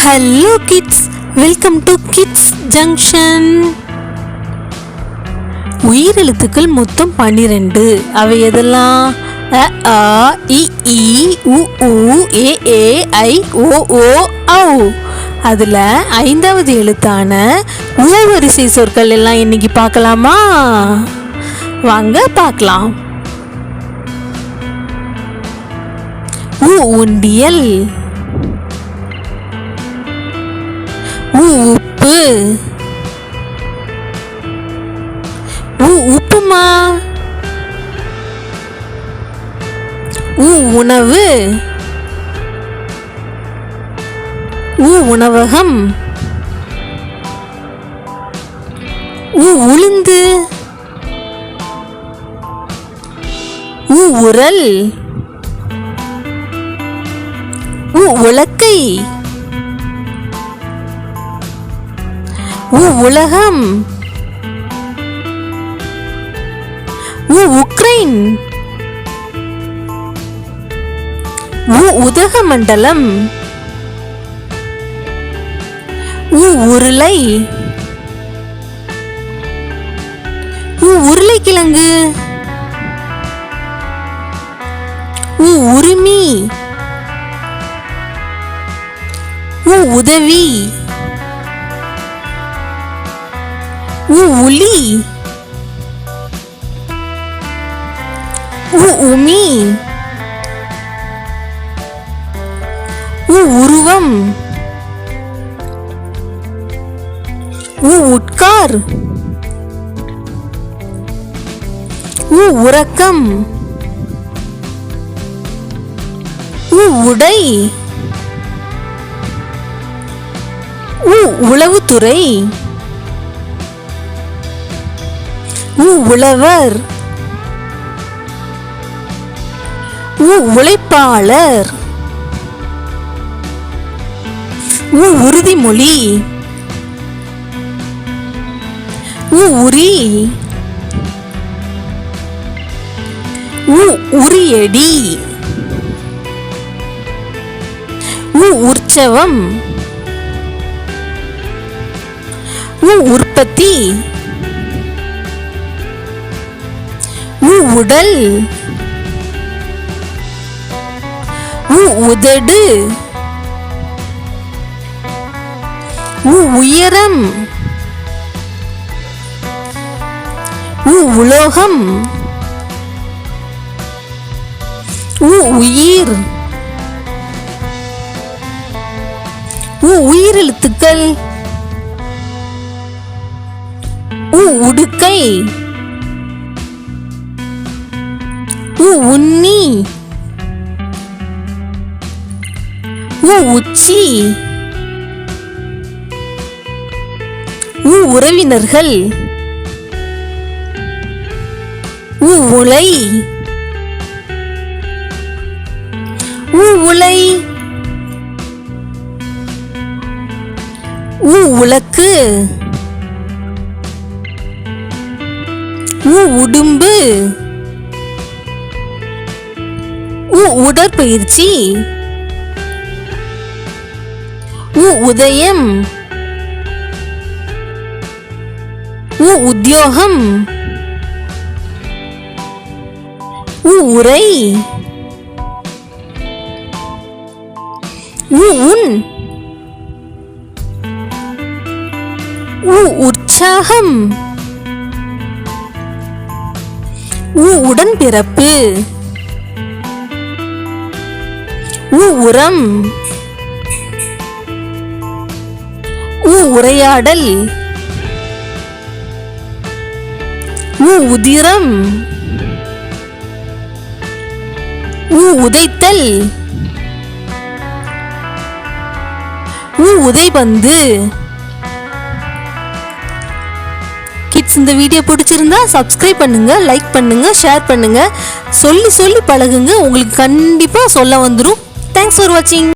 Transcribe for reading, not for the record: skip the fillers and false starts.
Hello kids, welcome to Kids Junction. உயிரெழுத்துக்கள் மொத்தம் 12. அவை எதெல்லாம்? அ ஆ இ ஈ உ ஊ ஏ ஏ ஐ ஓ ஓ ஔ. அதுல 5வது எழுத்தான உ வரிசை சொற்கள் எல்லாம் இன்னைக்கு பார்க்கலாமா? வாங்க பார்க்கலாம். உ உண்டியல், உப்பு, உப்புமா, உணவு, உணவகம், உளுந்து, உரல், உலக்கை, உலகம், உக்ரைன், உதகமண்டலம், உருளை, உருளைக்கிழங்கு, உரிமை, உதவி, உளி, உமி, உருவம், உட்கார், உறக்கம், உடை, உளவுத்துறை, உழவர், உழைப்பாளர், உறுதிமொழி, உரி, உரியடி, உற்சவம், உற்பத்தி, உடல், உதடு, உயரம், உலோகம், உயிர், உயிரெழுத்துக்கள், உடுக்கை, உண்ணி, உச்சி, உறவினர்கள், உலை, உலை, உலக்கு, உடும்பு, உடற்பயிற்சி, உதயம், உத்தியோகம், உரை, உன், உற்சாகம், உடன்பிறப்பு, உரம், உரையாடல், உதிரம், உதைத்தல், உதைபந்து. கிட்ஸ், இந்த வீடியோ பிடிச்சிருந்தா சப்ஸ்கிரைப் பண்ணுங்க, லைக் பண்ணுங்க, ஷேர் பண்ணுங்க, சொல்லி பழகுங்க. உங்களுக்கு கண்டிப்பா சொல்ல வந்துரும். தேங்க்ஸ் ஃபார் வாட்சிங்.